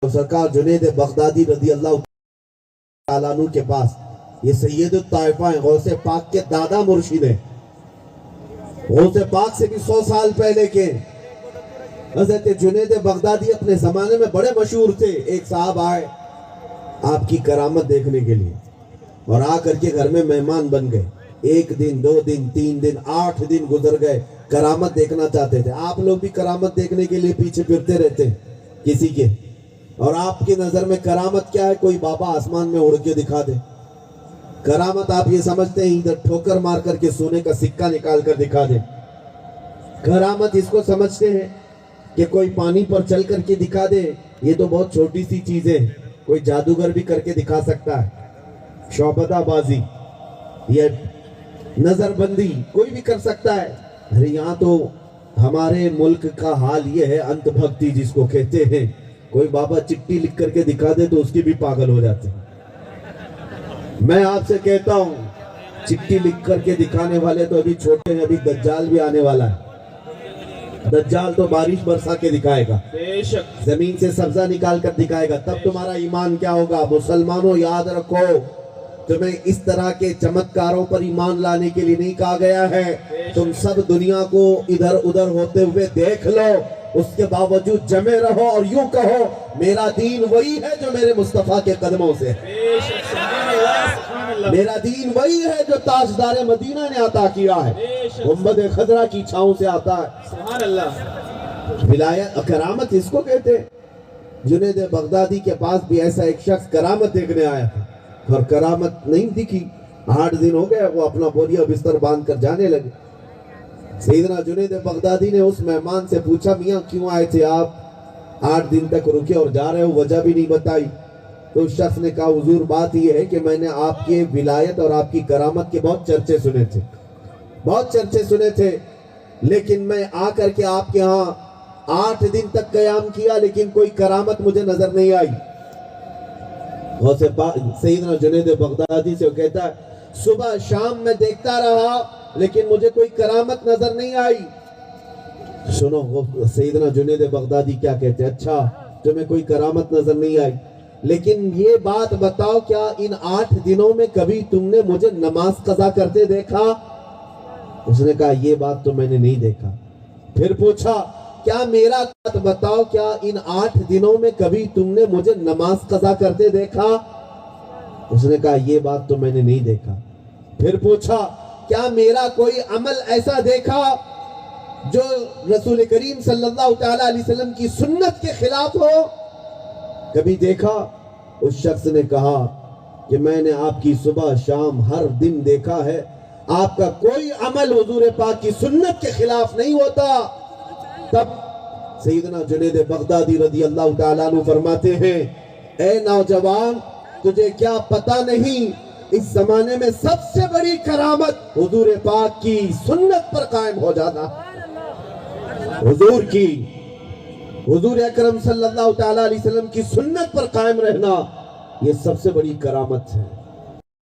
سرکار جنید بغدادی رضی اللہ تعالیٰ عنہ کے پاس، یہ سید الطائفہ ہیں، غوث پاک کے دادا مرشد ہیں، غوث پاک سے بھی 100 سال پہلے کے حضرت جنید بغدادی اپنے زمانے میں بڑے مشہور تھے۔ ایک صاحب آئے آپ کی کرامت دیکھنے کے لیے اور آ کر کے گھر میں مہمان بن گئے۔ 1 دن 2 دن 3 دن 8 دن گزر گئے، کرامت دیکھنا چاہتے تھے۔ آپ لوگ بھی کرامت دیکھنے کے لیے پیچھے پھرتے رہتے ہیں کسی کے، اور آپ کی نظر میں کرامت کیا ہے؟ کوئی بابا آسمان میں اڑ کے دکھا دے۔ کرامت آپ یہ سمجھتے ہیں ادھر ٹھوکر مار کر کے سونے کا سکہ نکال کر دکھا دے۔ کرامت اس کو سمجھتے ہیں کہ کوئی پانی پر چل کر کے دکھا دے، یہ تو بہت چھوٹی سی چیزیں، کوئی جادوگر بھی کر کے دکھا سکتا ہے۔ شعبدہ بازی، یہ نظر بندی کوئی بھی کر سکتا ہے۔ ارے یہاں تو ہمارے ملک کا حال یہ ہے، انت بھکتی جس کو کہتے ہیں، کوئی بابا چٹھی لکھ کر کے دکھا دے تو اس کی بھی پاگل ہو جاتے ہیں۔ میں آپ سے کہتا ہوں چٹھی لکھ کر کے دکھانے والے تو ابھی چھوٹے ہیں، ابھی دجال بھی آنے والا ہے۔ دجال تو بارش برسا کے دکھائے گا، زمین سے سبزہ نکال کر دکھائے گا، تب تمہارا ایمان کیا ہوگا؟ مسلمانوں یاد رکھو، تمہیں اس طرح کے چمتکاروں پر ایمان لانے کے لیے نہیں کہا گیا ہے۔ تم سب دنیا کو ادھر ادھر ہوتے ہوئے دیکھ لو، اس کے باوجود جمے رہو اور یوں کہو میرا دین وہی ہے جو میرے مصطفیٰ کے قدموں سے ہے، میرا دین وہی ہے جو تاجدار مدینہ نے عطا کیا ہے، گنبد خضرا کی چھاؤں سے آتا ہے۔ سبحان اللہ۔ ولایت کرامت اس کو کہتے ہیں۔ جنید بغدادی کے پاس بھی ایسا ایک شخص کرامت دیکھنے آیا تھا، اور کرامت نہیں دکھی۔ 8 دن ہو گئے، وہ اپنا بوریا بستر باندھ کر جانے لگے۔ سیدنا جنید بغدادی نے اس مہمان سے پوچھا، میاں کیوں آئے تھے آپ؟ 8 دن تک رکے اور جا رہے ہو، وجہ بھی نہیں بتائی۔ تو اس شخص نے کہا، حضور بات یہ ہے کہ میں نے آپ کے ولایت اور آپ کی کرامت کے بہت چرچے سنے تھے، بہت چرچے سنے تھے، لیکن میں آ کر کے آپ کے ہاں 8 دن تک قیام کیا لیکن کوئی کرامت مجھے نظر نہیں آئی۔ سیدنا جنید بغدادی سے وہ کہتا ہے، صبح شام میں دیکھتا رہا لیکن مجھے کوئی کرامت نظر نہیں آئی۔ سنو سیدنا جنید بغدادی کیا کہتے ہیں، اچھا تمہیں کوئی کرامت نظر نہیں آئی، لیکن یہ بات بتاؤ کیا ان 8 دنوں میں کبھی تم نے مجھے نماز قضا کرتے دیکھا؟ اس نے کہا یہ بات تو میں نے نہیں دیکھا۔ پھر پوچھا، کیا میرا بات بتاؤ کیا ان 8 دنوں میں کبھی تم نے مجھے نماز قضا کرتے دیکھا؟ اس نے کہا یہ بات تو میں نے نہیں دیکھا۔ پھر پوچھا، کیا میرا کوئی عمل ایسا دیکھا جو رسول کریم صلی اللہ تعالیٰ علیہ وسلم کی سنت کے خلاف ہو؟ کبھی دیکھا؟ اس شخص نے کہا کہ میں نے آپ کی صبح شام ہر دن دیکھا ہے، آپ کا کوئی عمل حضور پاک کی سنت کے خلاف نہیں ہوتا۔ تب سیدنا جنید بغدادی رضی اللہ تعالیٰ عنہ فرماتے ہیں، اے نوجوان تجھے کیا پتہ نہیں، اس زمانے میں سب سے بڑی کرامت حضور پاک کی سنت پر قائم ہو جانا، حضور اکرم صلی اللہ تعالیٰ علیہ وسلم کی سنت پر قائم رہنا، یہ سب سے بڑی کرامت ہے۔